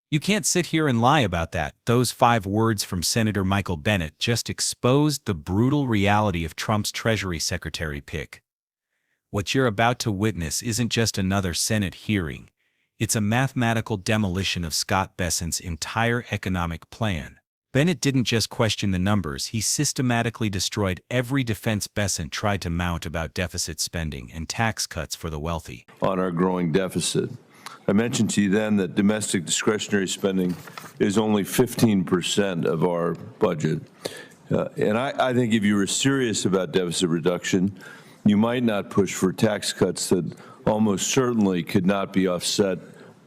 You can't sit here and lie about that. Those 5 words from Senator Michael Bennet just exposed the brutal reality of Trump's Treasury Secretary pick. What you're about to witness isn't just another Senate hearing. It's a mathematical demolition of Scott Bessent's entire economic plan. Bennet didn't just question the numbers, he systematically destroyed every defense Bessent tried to mount about deficit spending and tax cuts for the wealthy. On our growing deficit. I mentioned to you then that domestic discretionary spending is only 15% of our budget. And I think if you were serious about deficit reduction, you might not push for tax cuts that almost certainly could not be offset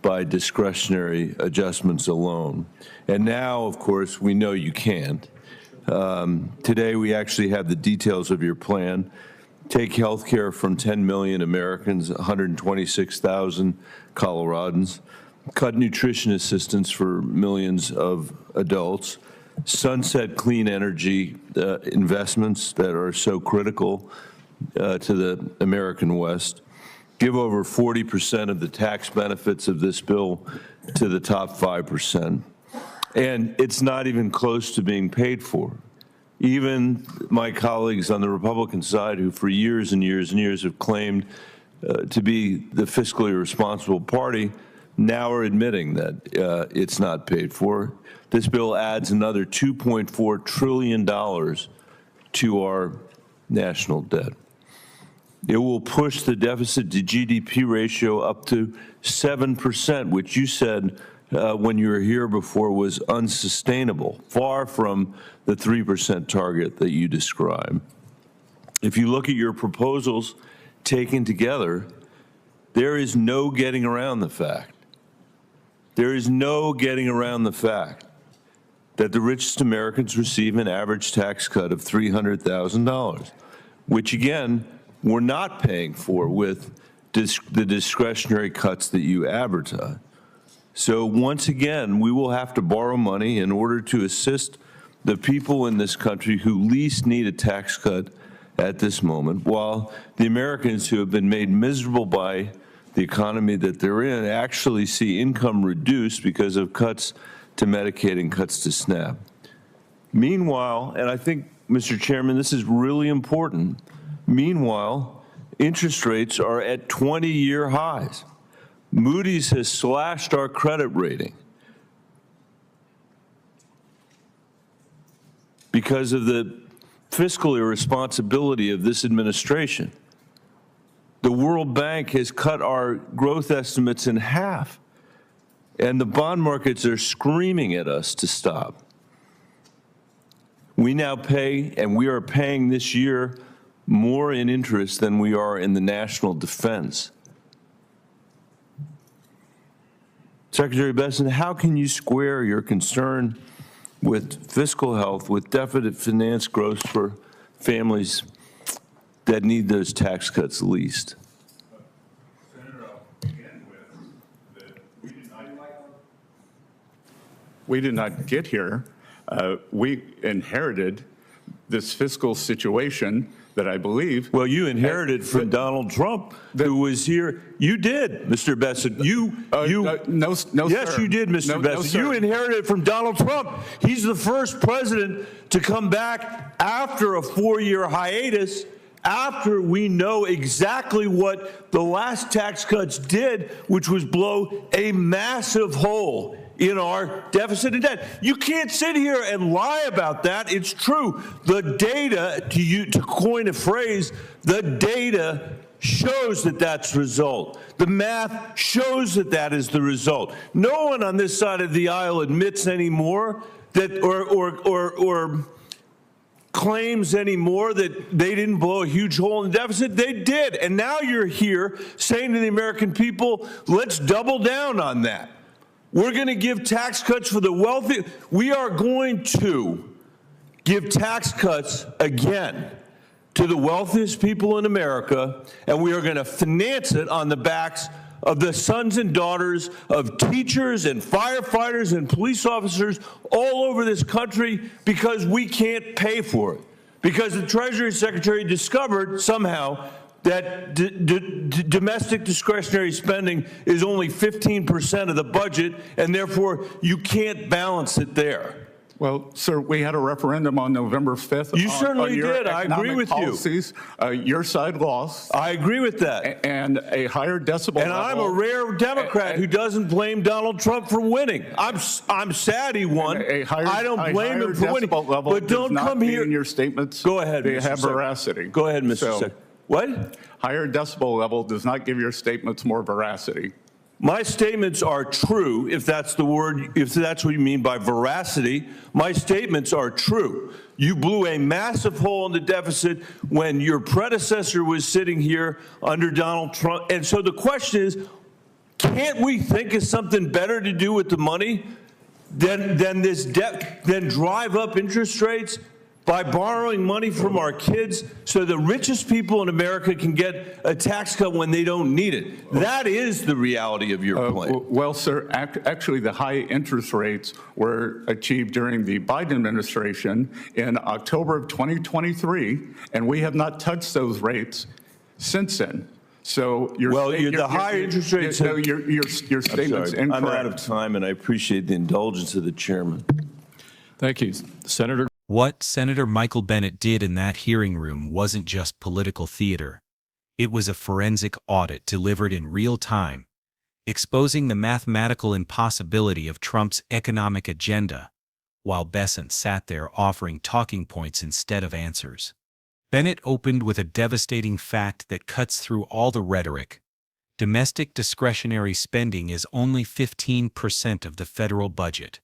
by discretionary adjustments alone. And now, of course, we know you can't. Today, we actually have the details of your plan. Take health care from 10 million Americans, 126,000 Coloradans, cut nutrition assistance for millions of adults, sunset clean energy investments that are so critical to the American West, give over 40% of the tax benefits of this bill to the top 5%. And it's not even close to being paid for. Even my colleagues on the Republican side, who for years and years and years have claimed to be the fiscally responsible party, now are admitting that it's not paid for. This bill adds another $2.4 trillion to our national debt. It will push the deficit to GDP ratio up to 7%, which you said when you were here before was unsustainable, far from the 3% target that you described. If you look at your proposals taken together, there is no getting around the fact. There is no getting around the fact that the richest Americans receive an average tax cut of $300,000, which again, we're not paying for with the discretionary cuts that you advertise. So once again, we will have to borrow money in order to assist the people in this country who least need a tax cut at this moment, while the Americans who have been made miserable by the economy that they're in actually see income reduced because of cuts to Medicaid and cuts to SNAP. Meanwhile, and I think, Mr. Chairman, this is really important, meanwhile, interest rates are at 20-year highs. Moody's has slashed our credit rating because of the fiscal irresponsibility of this administration. The World Bank has cut our growth estimates in half, and the bond markets are screaming at us to stop. We now pay, and we are paying this year, more in interest than we are in the national defense. Secretary Bessent, how can you square your concern with fiscal health with deficit finance growth for families that need those tax cuts least? Senator, I'll begin with that we did not get here. We inherited this fiscal situation that I believe. Well, you inherited from Donald Trump, who was here. You did, Mr. Bessent. No, yes, sir. you did, Mr. Bessent. You inherited from Donald Trump. He's the first president to come back after a 4-year hiatus, after we know exactly what the last tax cuts did, which was blow a massive hole in our deficit and debt. You can't sit here and lie about that. It's true. The data, to coin a phrase, the data shows that that's the result. The math shows that that is the result. No one on this side of the aisle admits anymore that or claims anymore that they didn't blow a huge hole in the deficit. They did. And now you're here saying to the American people, let's double down on that. We're going to give tax cuts for the wealthy. We are going to give tax cuts again to the wealthiest people in America, and we are going to finance it on the backs of the sons and daughters of teachers and firefighters and police officers all over this country, because we can't pay for it. Because the Treasury Secretary discovered somehow that domestic discretionary spending is only 15% of the budget, and therefore you can't balance it there. Well, sir, we had a referendum on November 5th. You certainly on your did. I agree economic with policies. Your side lost. I agree with that. And a higher decibel And I'm level. a rare Democrat who doesn't blame Donald Trump for winning. I'm sad he won. I don't blame him for winning. But don't come here. In your statements, Go ahead, they Mr. have Secretary. veracity. Go ahead, Mr. Secretary. What? Higher decibel level does not give your statements more veracity. My statements are true, if that's the word, if that's what you mean by veracity. My statements are true. You blew a massive hole in the deficit when your predecessor was sitting here under Donald Trump. And so the question is, can't we think of something better to do with the money than this debt, than drive up interest rates by borrowing money from our kids so the richest people in America can get a tax cut when they don't need it? That is the reality of your plan. Well, sir, actually the high interest rates were achieved during the Biden administration in October of 2023, and we have not touched those rates since then. So the higher interest rates. No, your statement's incorrect. I'm out of time, and I appreciate the indulgence of the chairman. Thank you, Senator. What Senator Michael Bennet did in that hearing room wasn't just political theater. It was a forensic audit delivered in real time, exposing the mathematical impossibility of Trump's economic agenda, while Bessent sat there offering talking points instead of answers. Bennet opened with a devastating fact that cuts through all the rhetoric. Domestic discretionary spending is only 15% of the federal budget.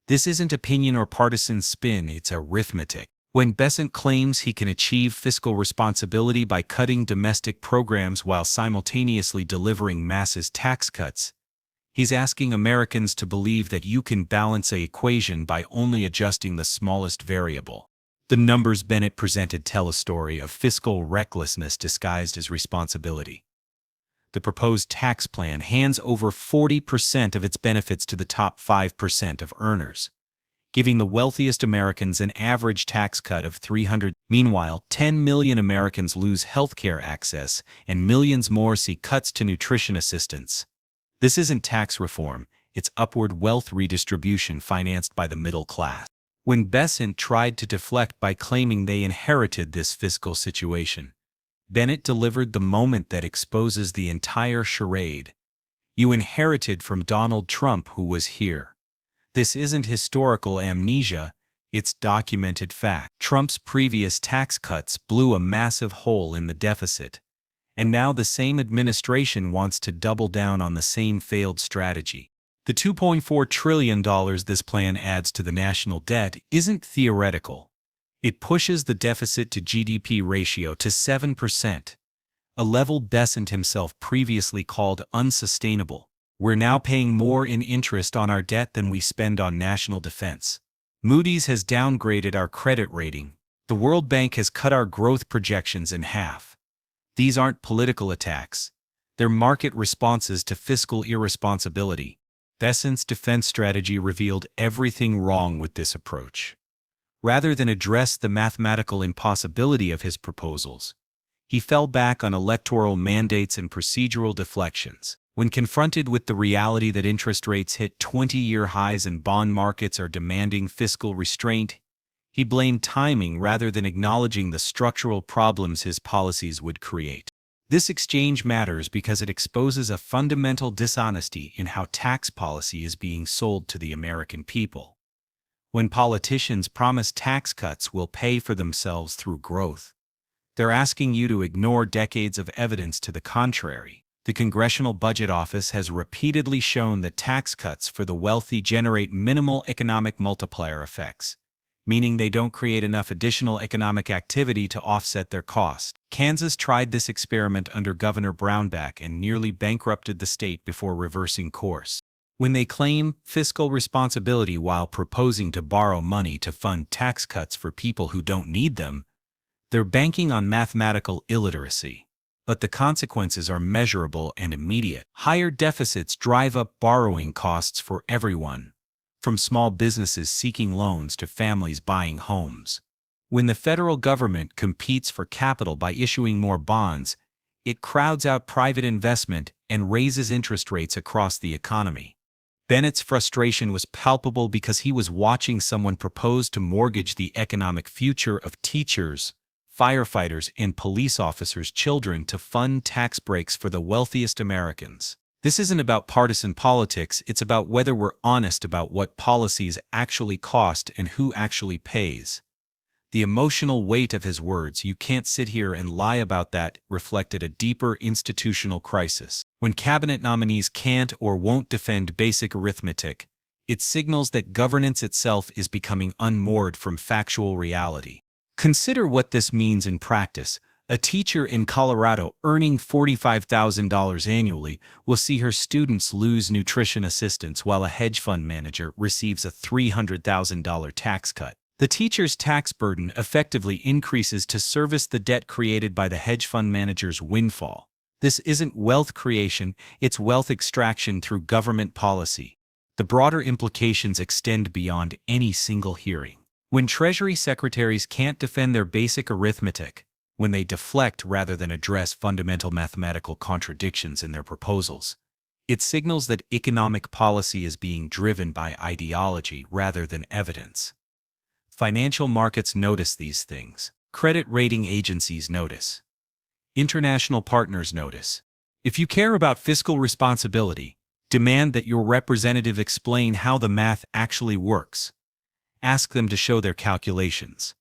This isn't opinion or partisan spin, it's arithmetic. When Bessent claims he can achieve fiscal responsibility by cutting domestic programs while simultaneously delivering massive tax cuts, he's asking Americans to believe that you can balance an equation by only adjusting the smallest variable. The numbers Bennet presented tell a story of fiscal recklessness disguised as responsibility. The proposed tax plan hands over 40% of its benefits to the top 5% of earners, giving the wealthiest Americans an average tax cut of $300. Meanwhile, 10 million Americans lose health care access, and millions more see cuts to nutrition assistance. This isn't tax reform, it's upward wealth redistribution financed by the middle class. When Bessent tried to deflect by claiming they inherited this fiscal situation, Bennet delivered the moment that exposes the entire charade. You inherited from Donald Trump, who was here. This isn't historical amnesia, it's documented fact. Trump's previous tax cuts blew a massive hole in the deficit, and now the same administration wants to double down on the same failed strategy. The $2.4 trillion this plan adds to the national debt isn't theoretical. It pushes the deficit to GDP ratio to 7%, a level Bessent himself previously called unsustainable. We're now paying more in interest on our debt than we spend on national defense. Moody's has downgraded our credit rating. The World Bank has cut our growth projections in half. These aren't political attacks. They're market responses to fiscal irresponsibility. Bessent's defense strategy revealed everything wrong with this approach. Rather than address the mathematical impossibility of his proposals, he fell back on electoral mandates and procedural deflections. When confronted with the reality that interest rates hit 20-year highs and bond markets are demanding fiscal restraint, he blamed timing rather than acknowledging the structural problems his policies would create. This exchange matters because it exposes a fundamental dishonesty in how tax policy is being sold to the American people. When politicians promise tax cuts will pay for themselves through growth, they're asking you to ignore decades of evidence to the contrary. The Congressional Budget Office has repeatedly shown that tax cuts for the wealthy generate minimal economic multiplier effects, meaning they don't create enough additional economic activity to offset their cost. Kansas tried this experiment under Governor Brownback and nearly bankrupted the state before reversing course. When they claim fiscal responsibility while proposing to borrow money to fund tax cuts for people who don't need them, they're banking on mathematical illiteracy. But the consequences are measurable and immediate. Higher deficits drive up borrowing costs for everyone, from small businesses seeking loans to families buying homes. When the federal government competes for capital by issuing more bonds, it crowds out private investment and raises interest rates across the economy. Bennett's frustration was palpable because he was watching someone propose to mortgage the economic future of teachers, firefighters, and police officers' children to fund tax breaks for the wealthiest Americans. This isn't about partisan politics, it's about whether we're honest about what policies actually cost and who actually pays. The emotional weight of his words, "You can't sit here and lie about that," reflected a deeper institutional crisis. When cabinet nominees can't or won't defend basic arithmetic, it signals that governance itself is becoming unmoored from factual reality. Consider what this means in practice. A teacher in Colorado earning $45,000 annually will see her students lose nutrition assistance while a hedge fund manager receives a $300,000 tax cut. The teacher's tax burden effectively increases to service the debt created by the hedge fund manager's windfall. This isn't wealth creation, it's wealth extraction through government policy. The broader implications extend beyond any single hearing. When Treasury secretaries can't defend their basic arithmetic, when they deflect rather than address fundamental mathematical contradictions in their proposals, it signals that economic policy is being driven by ideology rather than evidence. Financial markets notice these things. Credit rating agencies notice. International partners notice. If you care about fiscal responsibility, demand that your representative explain how the math actually works. Ask them to show their calculations.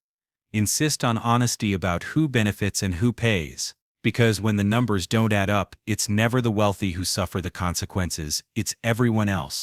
Insist on honesty about who benefits and who pays. Because when the numbers don't add up, it's never the wealthy who suffer the consequences, it's everyone else.